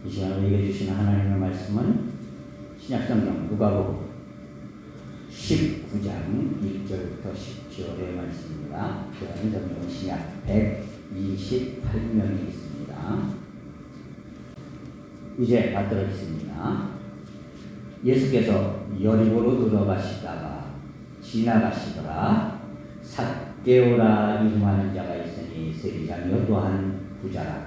이 시간에 우리에게 주신 하나님의 말씀은 신약성경 누가복음 19장 1절부터 10절의 말씀입니다. 교회는 성경 신약 128명이 있습니다. 이제 받들어있습니다. 예수께서 여리고로 들어가시다가 지나가시더라. 삭개오라 이름하는 자가 있으니 세리장이요 또한 부자라.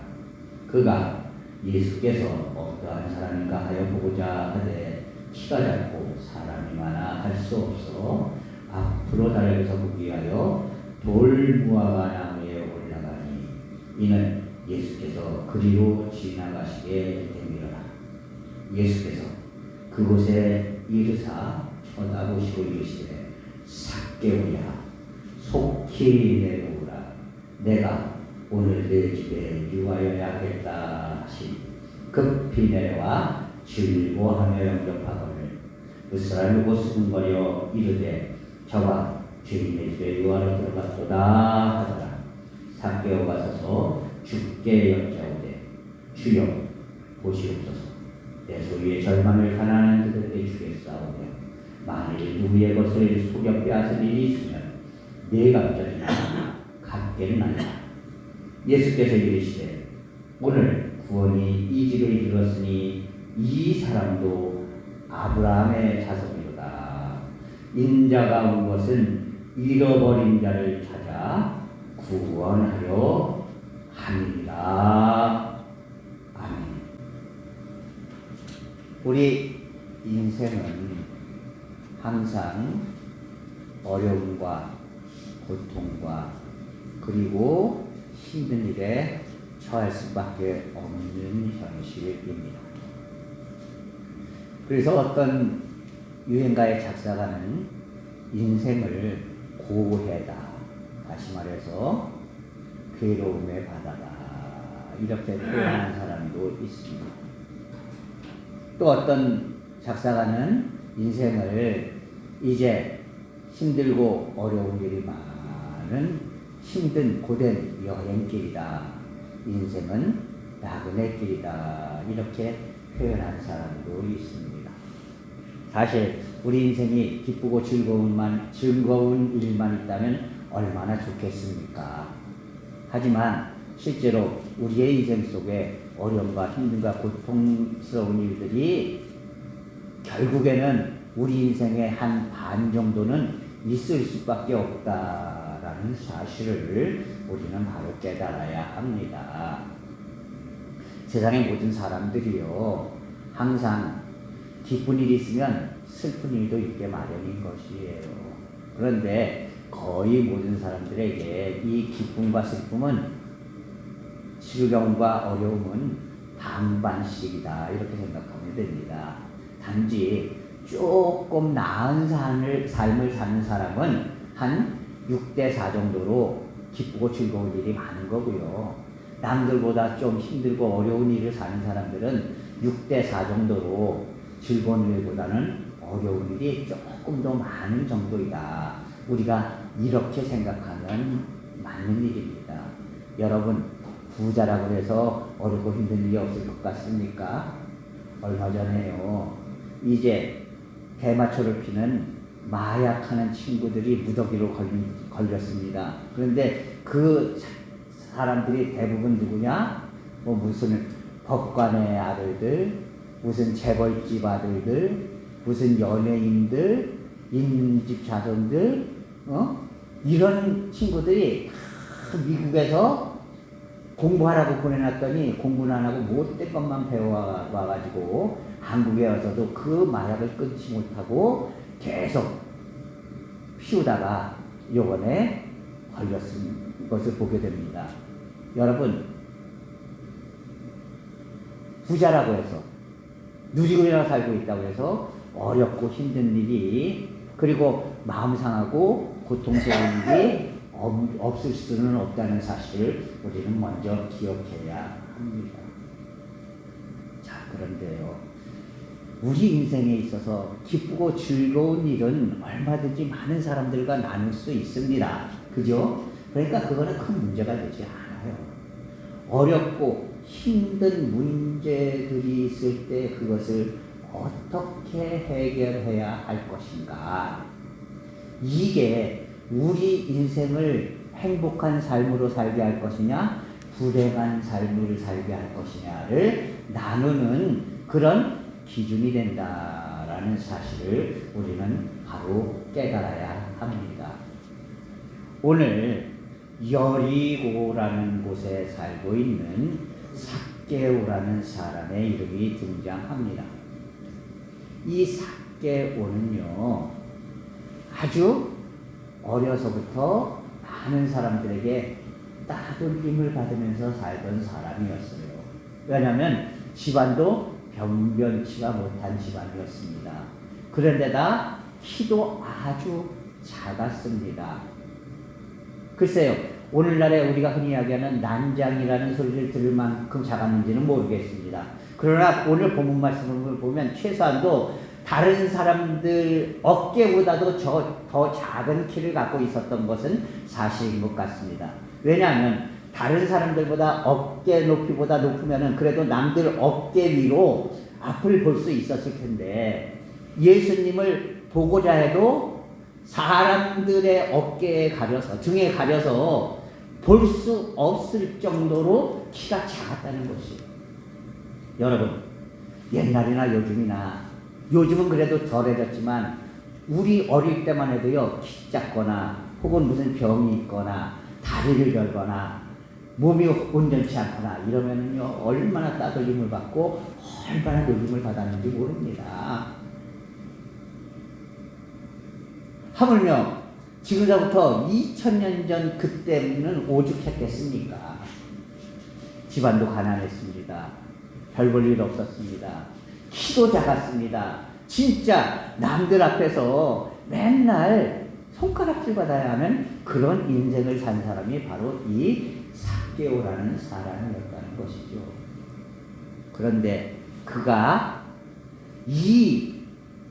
그가 예수께서 어떠한 사람인가 하여 보고자 하되 키가 작고 사람이 많아 갈 수 없어 앞으로 달려서 보기 위하여 돌무화과 나무에 올라가니 이는 예수께서 그리로 지나가시게 되밀어라. 예수께서 그곳에 이르사 쳐다보시고 이르시되 삭개오야 속히 내려오라. 내가 오늘 내 집에 유하여야 하겠다 하시니 급히 내려와 즐거워하며 영접하거늘 그 사람이 곧 수군거려 이르되 저가 주인의 집에 유하러 들어갔도다 하더라. 삭개오가 서서 주께 여짜오되 주여 보시옵소서. 내 소유의 절반을 가난한 그들에게 주겠사오되 만일 누구의 것을 속여 빼앗을 일이 있으면 내가 빚어지나 갚게는 하리라. 예수께서 이르시되 오늘 구원이 이 집에 이르렀으니 이 사람도 아브라함의 자손이로다. 인자가 온 것은 잃어버린 자를 찾아 구원하려 함이니라. 아멘. 우리 인생은 항상 어려움과 고통과 그리고 힘든 일에 처할 수밖에 없는 현실입니다. 그래서 어떤 유행가의 작사가는 인생을 고해다, 다시 말해서 괴로움의 바다다, 이렇게 표현하는 사람도 있습니다. 또 어떤 작사가는 인생을 이제 힘들고 어려운 일이 많은 힘든 고된 여행길이다, 인생은 나그네 길이다, 이렇게 표현하는 사람도 있습니다. 사실 우리 인생이 기쁘고 즐거운 일만 있다면 얼마나 좋겠습니까? 하지만 실제로 우리의 인생 속에 어려움과 힘듦과 고통스러운 일들이 결국에는 우리 인생의 한 반 정도는 있을 수밖에 없다라는 사실을 우리는 바로 깨달아야 합니다. 세상의 모든 사람들이요, 항상 기쁜 일이 있으면 슬픈 일도 있게 마련인 것이에요. 그런데 거의 모든 사람들에게 이 기쁨과 슬픔은, 즐거움과 어려움은 반반씩이다, 이렇게 생각하면 됩니다. 단지 조금 나은 삶을 사는 사람은 한 6대4 정도로 기쁘고 즐거운 일이 많은 거고요. 남들보다 좀 힘들고 어려운 일을 사는 사람들은 6대4 정도로 즐거운 일보다는 어려운 일이 조금 더 많은 정도이다. 우리가 이렇게 생각하면 맞는 일입니다. 여러분, 부자라고 해서 어렵고 힘든 일이 없을 것 같습니까? 얼마 전에요, 이제 대마초를 피는 마약하는 친구들이 무더기로 걸렸습니다. 그런데 그 사람들이 대부분 누구냐? 뭐 무슨 법관의 아들들, 무슨 재벌집 아들들, 무슨 연예인들, 인집 자손들, 이런 친구들이 미국에서 공부하라고 보내놨더니 공부는 안 하고 못된 것만 배워와가지고 한국에 와서도 그 마약을 끊지 못하고 계속 피우다가 요번에 걸렸은 것을 보게 됩니다. 여러분, 부자라고 해서 누리고리나 살고 있다고 해서 어렵고 힘든 일이, 그리고 마음 상하고 고통스러운 일이 없을 수는 없다는 사실을 우리는 먼저 기억해야 합니다. 자, 그런데요, 우리 인생에 있어서 기쁘고 즐거운 일은 얼마든지 많은 사람들과 나눌 수 있습니다. 그죠? 그러니까 그거는 큰 문제가 되지 않아요. 어렵고 힘든 문제들이 있을 때 그것을 어떻게 해결해야 할 것인가. 이게 우리 인생을 행복한 삶으로 살게 할 것이냐, 불행한 삶을 살게 할 것이냐를 나누는 그런 기준이 된다라는 사실을 우리는 바로 깨달아야 합니다. 오늘 여리고라는 곳에 살고 있는 삭개오라는 사람의 이름이 등장합니다. 이 삭개오는요, 아주 어려서부터 많은 사람들에게 따돌림을 받으면서 살던 사람이었어요. 왜냐하면 집안도 변변치가 못한 집안이었습니다. 그런데다 키도 아주 작았습니다. 글쎄요, 오늘날에 우리가 흔히 이야기하는 난장이라는 소리를 들을 만큼 작았는지는 모르겠습니다. 그러나 오늘 본문 말씀을 보면 최소한도 다른 사람들 어깨보다도 더 작은 키를 갖고 있었던 것은 사실인 것 같습니다. 왜냐하면 다른 사람들보다 어깨 높이보다 높으면은 그래도 남들 어깨 위로 앞을 볼 수 있었을 텐데, 예수님을 보고자 해도 사람들의 어깨에 가려서, 등에 가려서 볼 수 없을 정도로 키가 작았다는 것이에요. 여러분, 옛날이나 요즘은 그래도 덜해졌지만 우리 어릴 때만 해도요, 키 작거나 혹은 무슨 병이 있거나 다리를 결거나 몸이 온전치 않거나 이러면은요, 얼마나 따돌림을 받고 얼마나 놀림을 받았는지 모릅니다. 하물며 지금서부터 2000년 전 그때는 오죽했겠습니까? 집안도 가난했습니다. 별 볼 일 없었습니다. 키도 작았습니다. 진짜 남들 앞에서 맨날 손가락질 받아야 하는 그런 인생을 산 사람이 바로 이 삭개오라는 사람이었다는 것이죠. 그런데 그가 이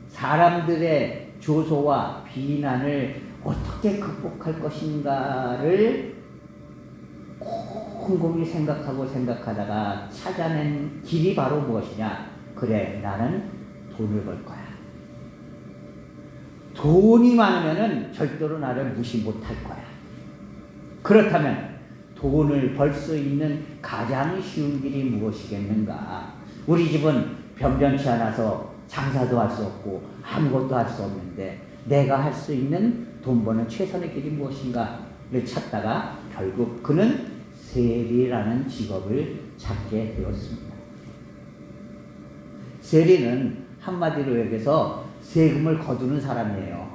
사람들의 조소와 비난을 어떻게 극복할 것인가를 곰곰이 생각하다가 찾아낸 길이 바로 무엇이냐? 그래, 나는 돈을 벌 거야. 돈이 많으면은 절대로 나를 무시 못할 거야. 그렇다면 돈을 벌 수 있는 가장 쉬운 길이 무엇이겠는가? 우리 집은 변변치 않아서 장사도 할 수 없고 아무것도 할 수 없는데 내가 할 수 있는 돈 버는 최선의 길이 무엇인가를 찾다가 결국 그는 세리라는 직업을 찾게 되었습니다. 세리는 한마디로 얘기해서 세금을 거두는 사람이에요.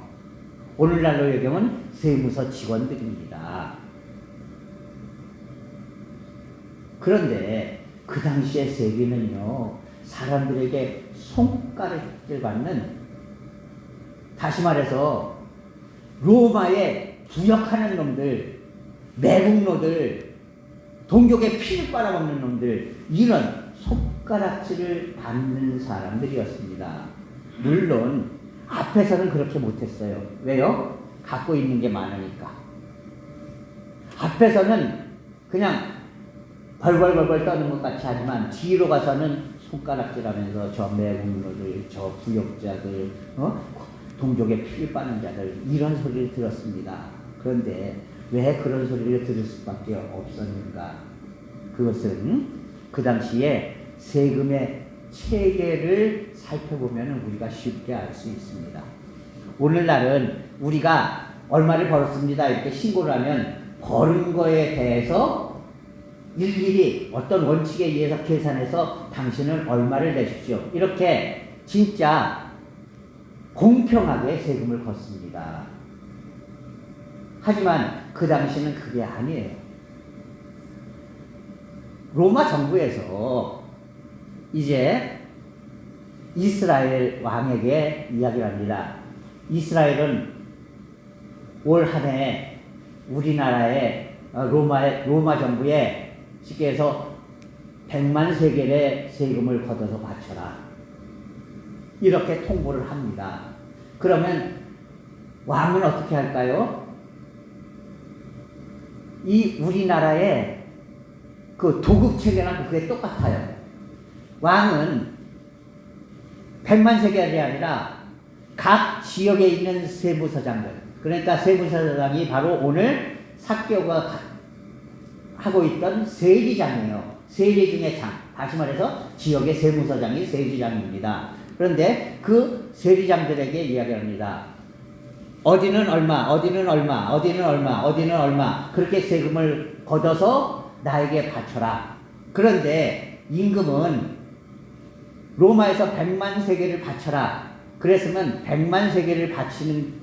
오늘날로 얘기하면 세무서 직원들입니다. 그런데 그 당시에 세리는요, 사람들에게 손가락질 받는, 다시 말해서 로마에 부역하는 놈들, 매국노들, 동족의 피를 빨아먹는 놈들, 이런 손가락질을 받는 사람들이었습니다. 물론 앞에서는 그렇게 못했어요. 왜요? 갖고 있는 게 많으니까. 앞에서는 그냥 벌벌벌벌 떠는 것 같이 하지만 뒤로 가서는 손가락질하면서 저 매국노들, 저 부역자들, 동족의 피를 빠는 자들, 이런 소리를 들었습니다. 그런데 왜 그런 소리를 들을 수밖에 없었는가? 그것은 그 당시에 세금의 체계를 살펴보면 우리가 쉽게 알 수 있습니다. 오늘날은 우리가 얼마를 벌었습니다 이렇게 신고를 하면 벌은 거에 대해서 일일이 어떤 원칙에 의해서 계산해서 당신은 얼마를 내십시오, 이렇게 진짜 공평하게 세금을 걷습니다. 하지만 그 당시는 그게 아니에요. 로마 정부에서 이제 이스라엘 왕에게 이야기를 합니다. 이스라엘은 올 한 해 우리나라의 로마 정부에 쉽게 해서 100만 세겔의 세금을 걷어서 바쳐라, 이렇게 통보를 합니다. 그러면 왕은 어떻게 할까요? 이 우리나라에 그 도급 체계랑 그게 똑같아요. 왕은 100만 세겔이 아니라 각 지역에 있는 세무서장들, 그러니까 세무서장이 바로 오늘 삭개오가 하고 있던 세리장이에요. 세리 중에 장, 다시 말해서 지역의 세무서장이 세리장입니다. 그런데 그 세리장들에게 이야기합니다. 어디는 얼마, 어디는 얼마, 어디는 얼마, 어디는 얼마, 그렇게 세금을 걷어서 나에게 바쳐라. 그런데 임금은 로마에서 100만 세겔을 바쳐라. 그랬으면 100만 세겔을 바치는,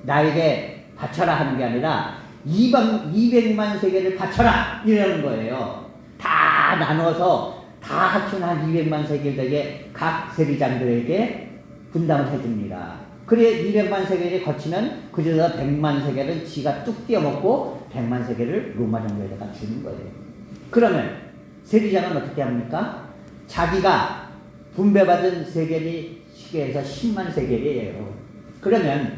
나에게 바쳐라 하는 게 아니라 200만 세겔을 바쳐라 이러는 거예요. 다 나눠서 다 합치면 한 200만 세겔 되게 각 세리장들에게 분담을 해줍니다. 그래 200만 세겔이 거치면 그중에서 100만 세겔은 지가 뚝 띄어먹고 100만 세겔을 로마 정부에다가 주는 거예요. 그러면 세리장은 어떻게 합니까? 자기가 분배받은 세겔이 시계에서 10만 세겔이에요. 그러면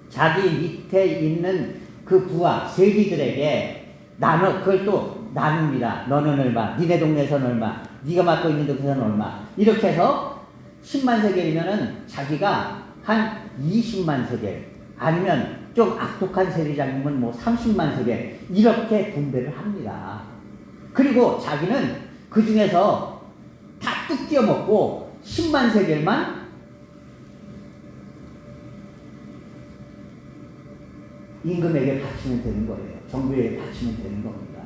자기 밑에 있는 그 부하 세리들에게 그걸 또 나눕니다. 너는 얼마, 니네 동네에서는 얼마, 네가 맡고 있는 동네에서는 얼마, 이렇게 해서 10만 세겔이면은 자기가 한 20만 세겔, 아니면 좀 악독한 세리장님은 뭐 30만 세겔, 이렇게 분배를 합니다. 그리고 자기는 그 중에서 다 뚝 띄어먹고 10만 세겔만 임금에게 바치면 되는 거예요. 정부에게 바치면 되는 겁니다.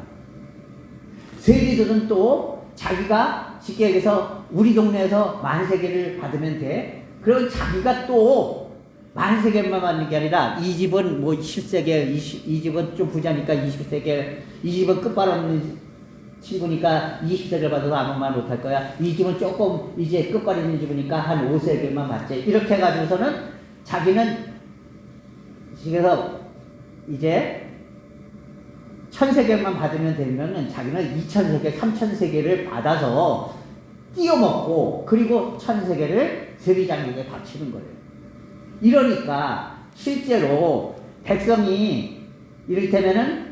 세리들은 또 자기가 쉽게 얘기해서 우리 동네에서 10,000세겔을 받으면 돼. 그럼 자기가 또 10,000세겔만 받는 게 아니라 이 집은 뭐 10세겔, 이 집은 좀 부자니까 20세겔, 이 집은 끝발없는 친구니까 20세겔 받아도 아무 말 못할 거야. 이 집은 조금 이제 끝발 있는 집이니까 한 5세겔만 받지. 이렇게 해가지고서는 자기는 그래서 이제 1,000세겔만 받으면 되면은 자기는 2,000세겔, 3,000세겔을 받아서 띄어먹고 그리고 1,000세겔을 세리장에게 바치는 거예요. 이러니까 실제로 백성이 이를테면은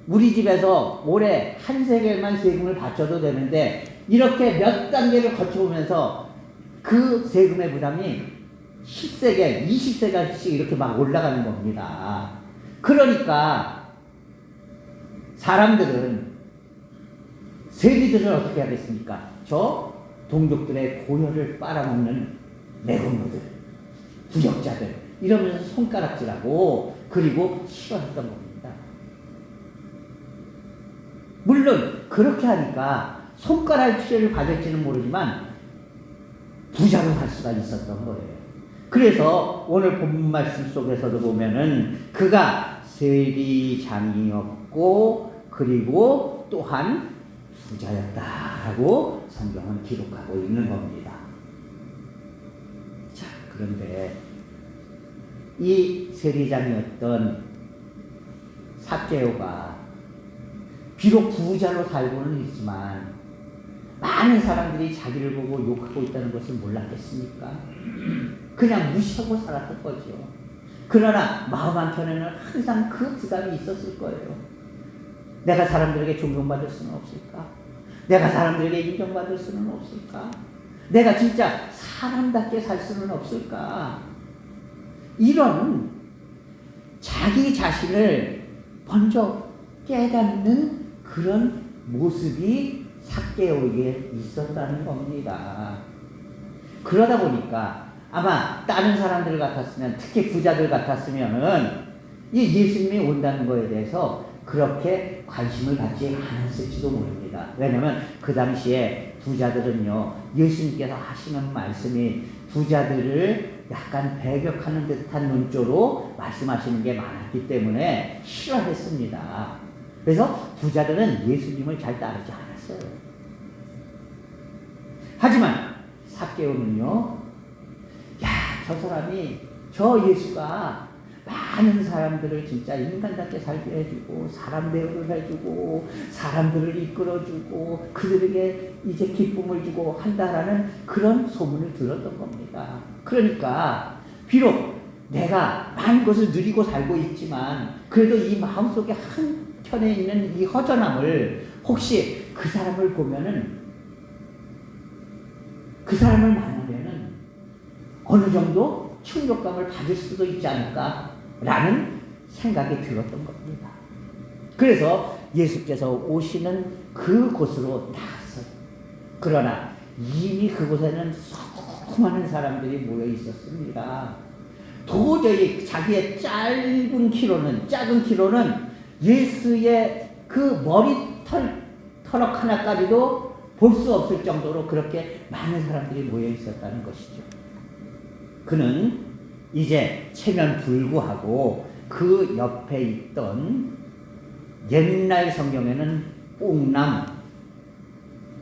우리 집에서 올해 1세겔만 세금을 바쳐도 되는데 이렇게 몇 단계를 거쳐오면서 그 세금의 부담이 10세겔, 20세겔씩 이렇게 막 올라가는 겁니다. 그러니까 사람들은, 세리들은 어떻게 하겠습니까? 저 동족들의 고혈을 빨아먹는 매국노들, 부역자들 이러면서 손가락질하고 그리고 싫어했던 겁니다. 물론 그렇게 하니까 손가락질을 받을지는 모르지만 부자로 갈 수가 있었던 거예요. 그래서 오늘 본문 말씀 속에서도 보면은 그가 세리장이었고 그리고 또한 부자였다라고 성경은 기록하고 있는 겁니다. 자, 그런데 이 세리장이었던 삭개오가 비록 부자로 살고는 있지만 많은 사람들이 자기를 보고 욕하고 있다는 것을 몰랐겠습니까? 그냥 무시하고 살았던 거죠. 그러나 마음 한켠에는 항상 그 부담이 있었을 거예요. 내가 사람들에게 존경받을 수는 없을까? 내가 사람들에게 인정받을 수는 없을까? 내가 진짜 사람답게 살 수는 없을까? 이런 자기 자신을 먼저 깨닫는 그런 모습이 삭개오에게 있었다는 겁니다. 그러다 보니까 아마 다른 사람들 같았으면, 특히 부자들 같았으면은 이 예수님이 온다는 거에 대해서 그렇게 관심을 갖지 않았을지도 모릅니다. 왜냐하면 그 당시에 부자들은요, 예수님께서 하시는 말씀이 부자들을 약간 배격하는 듯한 눈조로 말씀하시는 게 많았기 때문에 싫어했습니다. 그래서 부자들은 예수님을 잘 따르지 않았어요. 하지만 삭개오는요, 야, 저 사람이, 저 예수가 많은 사람들을 진짜 인간답게 살게 해주고 사람 대우를 해주고 사람들을 이끌어주고 그들에게 이제 기쁨을 주고 한다라는 그런 소문을 들었던 겁니다. 그러니까 비록 내가 많은 것을 누리고 살고 있지만 그래도 이 마음속에 한켠에 있는 이 허전함을 혹시 그 사람을 보면은 그 사람을 만나면은 어느 정도 충격감을 받을 수도 있지 않을까라는 생각이 들었던 겁니다. 그래서 예수께서 오시는 그곳으로 나갔어요. 그러나 이미 그곳에는 수많은 사람들이 모여 있었습니다. 도저히 자기의 작은 키로는 예수의 그 털럭 하나까지도 볼 수 없을 정도로 그렇게 많은 사람들이 모여 있었다는 것이죠. 그는 이제 체면 불구하고 그 옆에 있던 옛날 성경에는 뽕나무,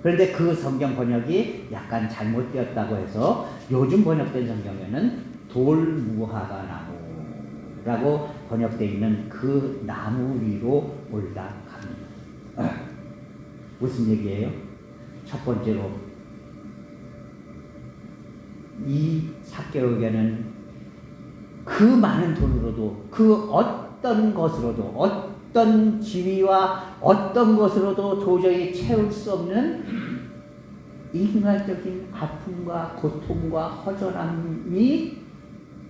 그런데 그 성경 번역이 약간 잘못되었다고 해서 요즘 번역된 성경에는 돌무화과 나무라고 번역되어 있는 그 나무 위로 올라갑니다. 무슨 얘기예요? 첫 번째로 이 삭개오에게는 그 많은 돈으로도 그 어떤 것으로도 어떤 지위와 어떤 것으로도 도저히 채울 수 없는 인간적인 아픔과 고통과 허전함이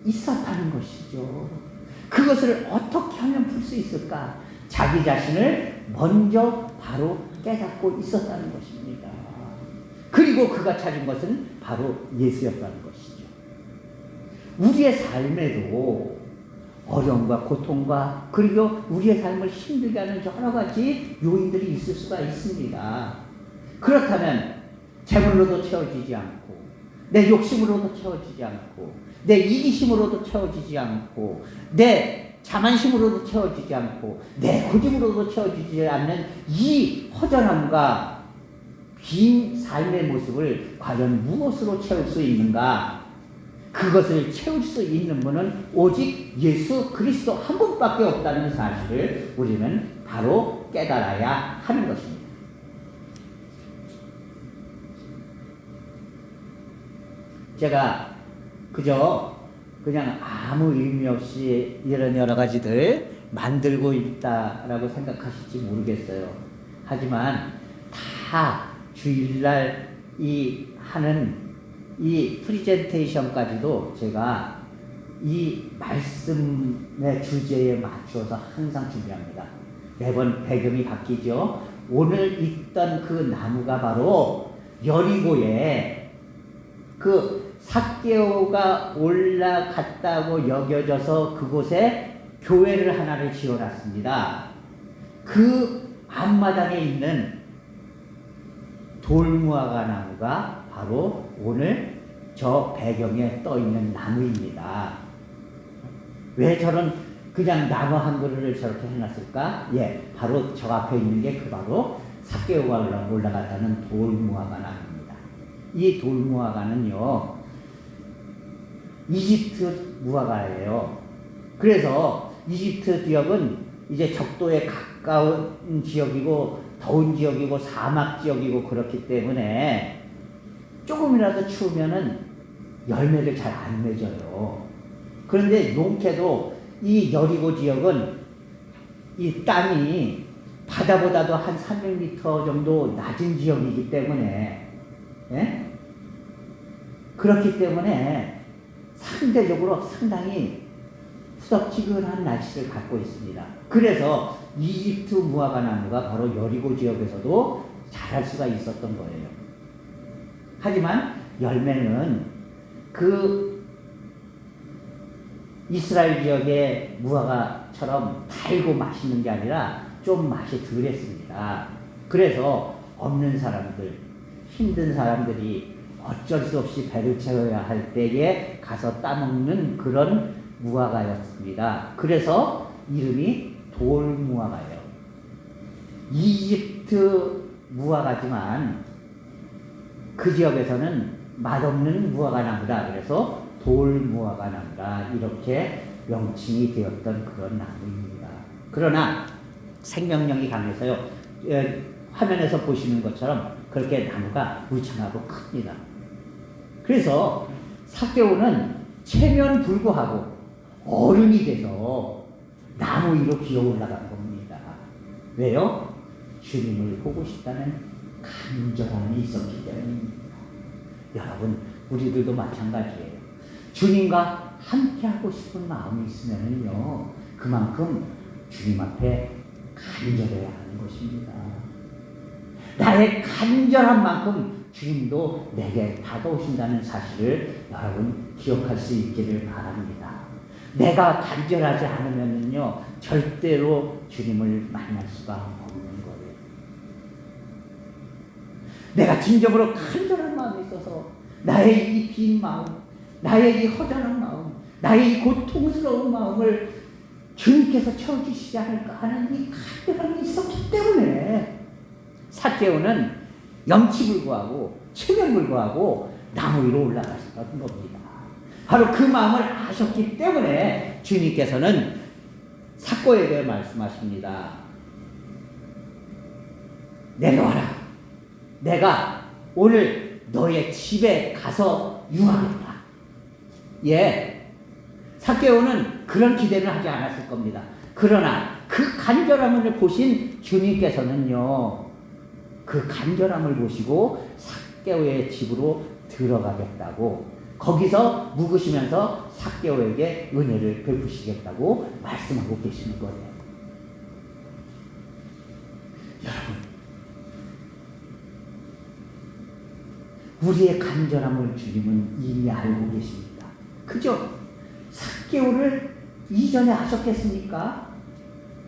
있었다는 것이죠. 그것을 어떻게 하면 풀 수 있을까? 자기 자신을 먼저 바로 깨닫고 있었다는 것입니다. 그리고 그가 찾은 것은 바로 예수였다는 것이죠. 우리의 삶에도 어려움과 고통과 그리고 우리의 삶을 힘들게 하는 여러 가지 요인들이 있을 수가 있습니다. 그렇다면 재물로도 채워지지 않고 내 욕심으로도 채워지지 않고 내 이기심으로도 채워지지 않고 내 자만심으로도 채워지지 않고 내 고집으로도 채워지지 않는 이 허전함과 빈 삶의 모습을 과연 무엇으로 채울 수 있는가? 그것을 채울 수 있는 분은 오직 예수 그리스도 한 분밖에 없다는 사실을 우리는 바로 깨달아야 하는 것입니다. 제가 그냥 아무 의미 없이 이런 여러 가지들 만들고 있다라고 생각하실지 모르겠어요. 하지만 다 주일날 하는 이 프리젠테이션까지도 제가 이 말씀의 주제에 맞춰서 항상 준비합니다. 매번 배경이 바뀌죠. 오늘 있던 그 나무가 바로 여리고에 그 삭개오가 올라갔다고 여겨져서 그곳에 교회를 하나를 지어놨습니다. 그 앞마당에 있는 돌무화과 나무가 바로 오늘 저 배경에 떠 있는 나무입니다. 왜 저런 그냥 나무 한 그루를 저렇게 해놨을까? 예, 바로 저 앞에 있는 게 바로 삭개오가 올라갔다는 돌무화과 나무입니다. 이 돌무화과는요, 이집트 무화과예요. 그래서 이집트 지역은 이제 적도에 가까운 지역이고 더운 지역이고 사막 지역이고 그렇기 때문에 조금이라도 추우면은 열매를 잘 안 맺어요. 그런데 용케도 이 여리고 지역은 이 땅이 바다보다도 한 300m 정도 낮은 지역이기 때문에, 예? 그렇기 때문에 상대적으로 상당히 후덥지근한 날씨를 갖고 있습니다. 그래서 이집트 무화과 나무가 바로 여리고 지역에서도 자랄 수가 있었던 거예요. 하지만 열매는 그 이스라엘 지역의 무화과처럼 달고 맛있는 게 아니라 좀 맛이 덜했습니다. 그래서 없는 사람들, 힘든 사람들이 어쩔 수 없이 배를 채워야 할 때에 가서 따먹는 그런 무화과였습니다. 그래서 이름이 돌무화과예요. 이집트 무화과지만 그 지역에서는 맛없는 무화과 나무다. 그래서 돌무화과 나무다. 이렇게 명칭이 되었던 그런 나무입니다. 그러나 생명력이 강해서요. 화면에서 보시는 것처럼 그렇게 나무가 울창하고 큽니다. 그래서 삭개오는 체면 불구하고 어른이 돼서 나무 위로 기어 올라간 겁니다. 왜요? 주님을 보고 싶다는 간절함이 있었기 때문입니다. 여러분, 우리들도 마찬가지예요. 주님과 함께하고 싶은 마음이 있으면요, 그만큼 주님 앞에 간절해야 하는 것입니다. 나의 간절한 만큼 주님도 내게 다가오신다는 사실을 여러분 기억할 수 있기를 바랍니다. 내가 간절하지 않으면요, 절대로 주님을 만날 수가 없는 거예요. 내가 진정으로 간절한 마음이 있어서 나의 이 빈 마음, 나의 이 허전한 마음, 나의 이 고통스러운 마음을 주님께서 채워주시지 않을까 하는 이 간절함이 있었기 때문에 삭개오는 염치불구하고 체면불구하고 나무 위로 올라가셨던 겁니다. 바로 그 마음을 아셨기 때문에 주님께서는 삭개오에게 말씀하십니다. 내려와라. 내가 오늘 너의 집에 가서 유하겠다. 예, 삭개오는 그런 기대는 하지 않았을 겁니다. 그러나 그 간절함을 보신 주님께서는요, 그 간절함을 보시고 삭개오의 집으로 들어가겠다고, 거기서 묵으시면서 삭개오에게 은혜를 베푸시겠다고 말씀하고 계시는 거예요. 여러분, 우리의 간절함을 주님은 이미 알고 계십니다. 그죠? 삭개오를 이전에 아셨겠습니까?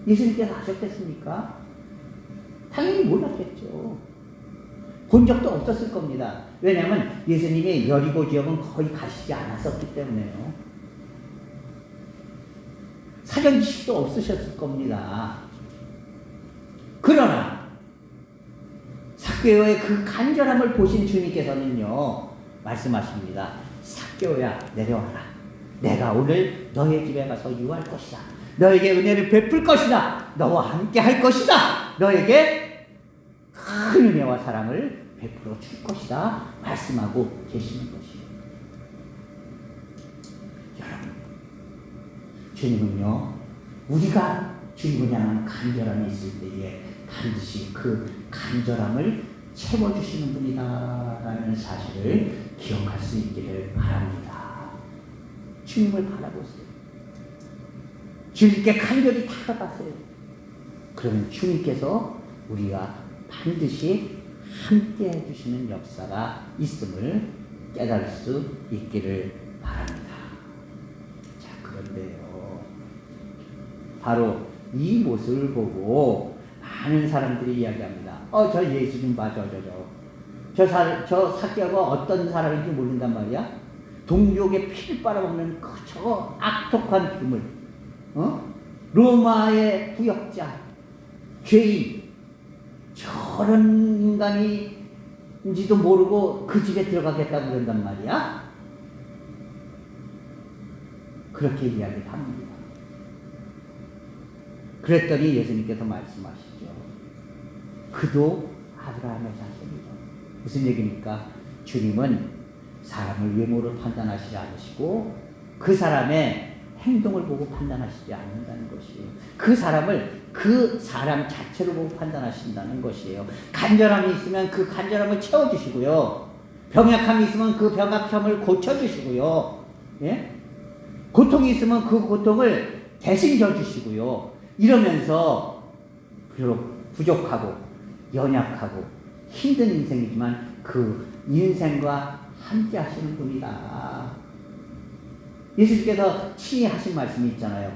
예수님께서 아셨겠습니까? 당연히 몰랐겠죠. 본 적도 없었을 겁니다. 왜냐하면 예수님이 여리고 지역은 거의 가시지 않았었기 때문에요. 사전 지식도 없으셨을 겁니다. 그러나 삭개오의 그 간절함을 보신 주님께서는요, 말씀하십니다. 삭개오야, 내려와라. 내가 오늘 너의 집에 가서 유할 것이다. 너에게 은혜를 베풀 것이다. 너와 함께 할 것이다. 너에게 큰 은혜와 사랑을 베풀어 줄 것이다. 말씀하고 계시는 것이에요. 여러분, 주님은요, 우리가 주님을 향한 간절함이 있을 때에 반드시 그 간절함을 채워주시는 분이다라는 사실을 기억할 수 있기를 바랍니다. 주님을 바라보세요. 주님께 간절히 다가가세요. 그러면 주님께서 우리가 반드시 함께 해주시는 역사가 있음을 깨달을 수 있기를 바랍니다. 자, 그런데요, 바로 이 모습을 보고 많은 사람들이 이야기합니다. 저 예수님 봐, 저 삭개오가 어떤 사람인지 모른단 말이야? 동족의 피를 빨아먹는 저 악독한 괴물, 로마의 부역자, 죄인, 저런 인간인지도 모르고 그 집에 들어가겠다고 그런단 말이야? 그렇게 이야기를 합니다. 그랬더니 예수님께서 말씀하시죠. 그도 아브라함의 자손이다. 무슨 얘기입니까? 주님은 사람을 외모로 판단하시지 않으시고 그 사람의 행동을 보고 판단하시지 않는다는 것이에요. 그 사람을 그 사람 자체로 보고 판단하신다는 것이에요. 간절함이 있으면 그 간절함을 채워주시고요. 병약함이 있으면 그 병약함을 고쳐주시고요. 예? 고통이 있으면 그 고통을 대신 져주시고요. 이러면서 비록 부족하고 연약하고 힘든 인생이지만 그 인생과 함께 하시는 분이다. 예수님께서 친히 하신 말씀이 있잖아요.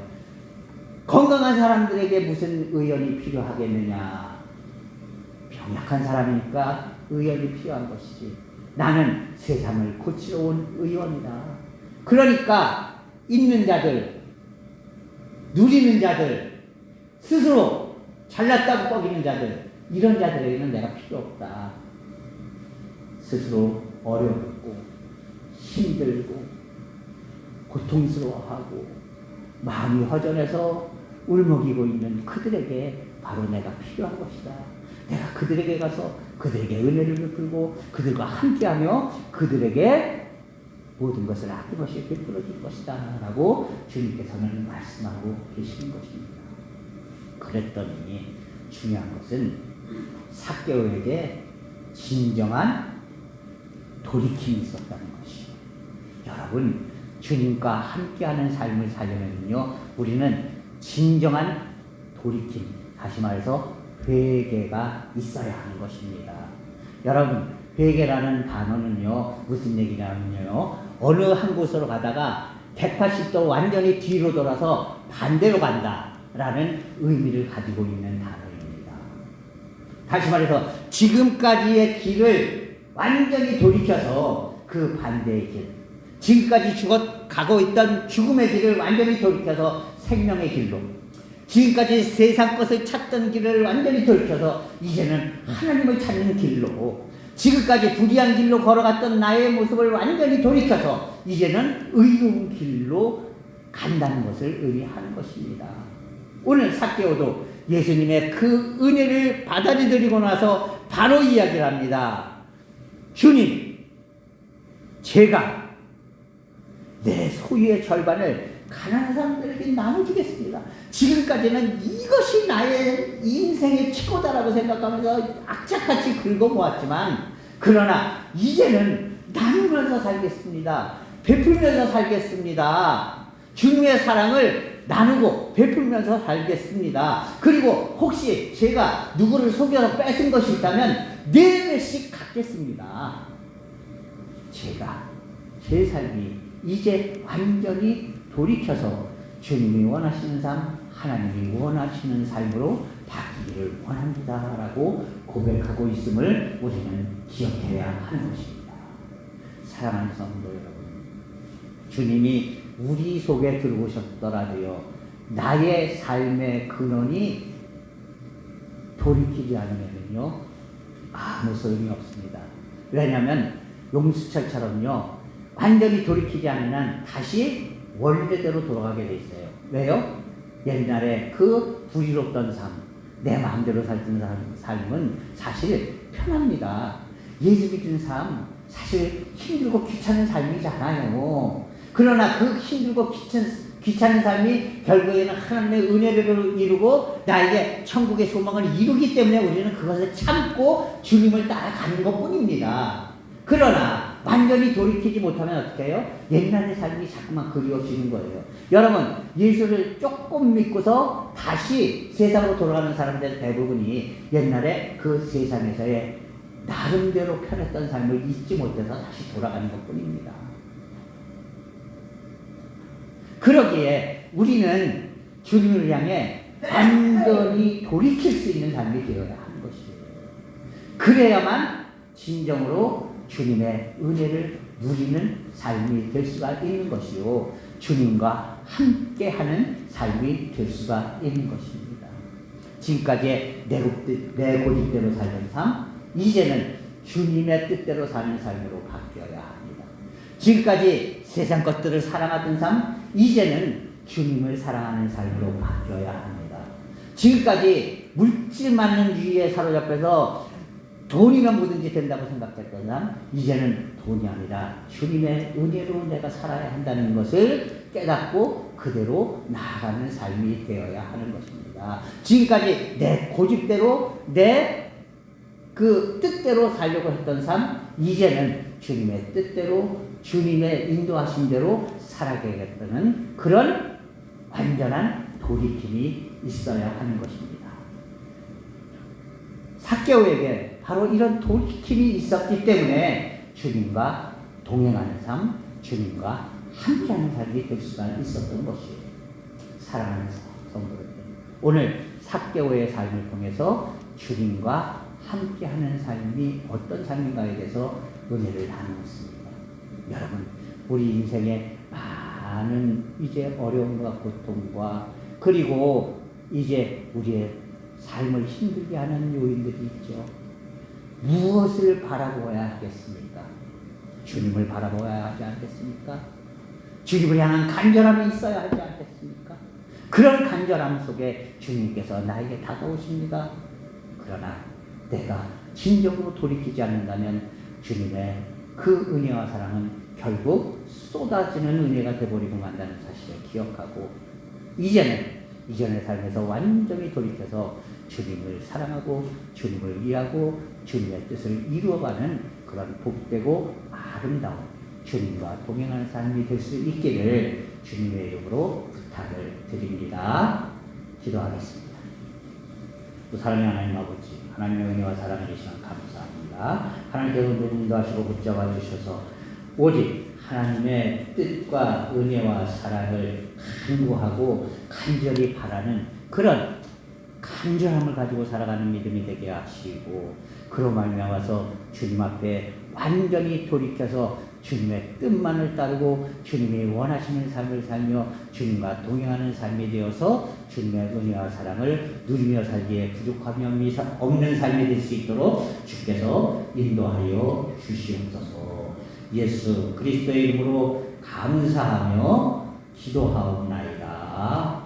건강한 사람들에게 무슨 의원이 필요하겠느냐. 병약한 사람이니까 의원이 필요한 것이지. 나는 세상을 고치러 온 의원이다. 그러니까 있는 자들, 누리는 자들, 스스로 잘났다고 뻐기는 자들, 이런 자들에게는 내가 필요 없다. 스스로 어렵고 힘들고 고통스러워하고 마음이 허전해서 울먹이고 있는 그들에게 바로 내가 필요한 것이다. 내가 그들에게 가서 그들에게 은혜를 베풀고 그들과 함께하며 그들에게 모든 것을 아낌없이 베풀어 줄 것이다 라고 주님께서는 말씀하고 계시는 것입니다. 그랬더니 중요한 것은 삭개오에게 진정한 돌이킴이 있었다는 것이요. 여러분, 주님과 함께하는 삶을 살려면요, 우리는 진정한 돌이킴, 다시 말해서 회개가 있어야 하는 것입니다. 여러분, 회개라는 단어는요, 무슨 얘기냐면요, 어느 한 곳으로 가다가 180도 완전히 뒤로 돌아서 반대로 간다라는 의미를 가지고 있는 단어입니다. 다시 말해서 지금까지의 길을 완전히 돌이켜서 그 반대의 길, 지금까지 가고 있던 죽음의 길을 완전히 돌이켜서 생명의 길로, 지금까지 세상 것을 찾던 길을 완전히 돌이켜서 이제는 하나님을 찾는 길로, 지금까지 불의한 길로 걸어갔던 나의 모습을 완전히 돌이켜서 이제는 의로운 길로 간다는 것을 의미하는 것입니다. 오늘 삭개오도 예수님의 그 은혜를 받아들이고 나서 바로 이야기를 합니다. 주님, 제가 내 소유의 절반을 가난한 사람들에게 나눠주겠습니다. 지금까지는 이것이 나의 인생의 최고다라고 생각하면서 악착같이 긁어모았지만, 그러나 이제는 나누면서 살겠습니다. 베풀면서 살겠습니다. 주님의 사랑을 나누고 베풀면서 살겠습니다. 그리고 혹시 제가 누구를 속여서 뺏은 것이 있다면 4배씩 갚겠습니다. 제가 제 삶이 이제 완전히 돌이켜서 주님이 원하시는 삶, 하나님이 원하시는 삶으로 바뀌기를 원합니다 라고 고백하고 있음을 우리는 기억해야 하는 것입니다. 사랑하는 성도 여러분, 주님이 우리 속에 들어오셨더라도요, 나의 삶의 근원이 돌이키지 않으면요 아무 소용이 없습니다. 왜냐하면 용수철처럼요, 완전히 돌이키지 않으면 다시 원래대로 돌아가게 돼 있어요. 왜요? 옛날에 그 불의롭던 삶, 내 마음대로 살던 삶은 사실 편합니다. 예수 믿는 삶, 사실 힘들고 귀찮은 삶이잖아요. 그러나 그 힘들고 귀찮은 삶이 결국에는 하나님의 은혜를 이루고 나에게 천국의 소망을 이루기 때문에 우리는 그것을 참고 주님을 따라가는 것 뿐입니다. 그러나 완전히 돌이키지 못하면 어떻게 해요? 옛날의 삶이 자꾸만 그리워지는 거예요. 여러분, 예수를 조금 믿고서 다시 세상으로 돌아가는 사람들 대부분이 옛날에 그 세상에서의 나름대로 편했던 삶을 잊지 못해서 다시 돌아가는 것 뿐입니다. 그러기에 우리는 주님을 향해 완전히 돌이킬 수 있는 삶이 되어야 하는 것이에요. 그래야만 진정으로 주님의 은혜를 누리는 삶이 될 수가 있는 것이요, 주님과 함께하는 삶이 될 수가 있는 것입니다. 지금까지 내 고집대로 살던 삶, 이제는 주님의 뜻대로 사는 삶으로 바뀌어야 합니다. 지금까지 세상 것들을 사랑하던 삶, 이제는 주님을 사랑하는 삶으로 바뀌어야 합니다. 지금까지 물질만은 유의에 사로잡혀서 돈이면 뭐든지 된다고 생각했던 삶, 이제는 돈이 아니라 주님의 은혜로 내가 살아야 한다는 것을 깨닫고 그대로 나아가는 삶이 되어야 하는 것입니다. 지금까지 내 고집대로 내 그 뜻대로 살려고 했던 삶, 이제는 주님의 뜻대로 주님의 인도하신 대로 살아가겠다는 그런 완전한 돌이킴이 있어야 하는 것입니다. 삭개오에게 바로 이런 돌이킴이 있었기 때문에 주님과 동행하는 삶, 주님과 함께하는 삶이 될 수가 있었던 것이에요. 사랑하는 성도들, 오늘 삭개오의 삶을 통해서 주님과 함께하는 삶이 어떤 삶인가에 대해서 은혜를 나누었습니다. 여러분, 우리 인생에 많은 이제 어려움과 고통과 그리고 이제 우리의 삶을 힘들게 하는 요인들이 있죠. 무엇을 바라보아야 하겠습니까? 주님을 바라보아야 하지 않겠습니까? 주님을 향한 간절함이 있어야 하지 않겠습니까? 그런 간절함 속에 주님께서 나에게 다가오십니다. 그러나 내가 진정으로 돌이키지 않는다면 주님의 그 은혜와 사랑은 결국 쏟아지는 은혜가 되어버리고 만다는 사실을 기억하고, 이제는 이전의 삶에서 완전히 돌이켜서 주님을 사랑하고 주님을 위하고 주님의 뜻을 이루어가는 그런 복되고 아름다운 주님과 동행하는 삶이 될 수 있기를 주님의 이름으로 부탁을 드립니다. 기도하겠습니다. 또 사랑의 하나님 아버지, 하나님의 은혜와 사랑을 주시면 감사합니다. 하나님께서 누군도 하시고 붙잡아 주셔서 오직 하나님의 뜻과 은혜와 사랑을 간구하고 간절히 바라는 그런 간절함을 가지고 살아가는 믿음이 되게 하시고, 그로 말미암아서 주님 앞에 완전히 돌이켜서 주님의 뜻만을 따르고 주님이 원하시는 삶을 살며 주님과 동행하는 삶이 되어서 주님의 은혜와 사랑을 누리며 살기에 부족하며 없는 삶이 될 수 있도록 주께서 인도하여 주시옵소서. 예수 그리스도의 이름으로 감사하며 기도하옵나이다.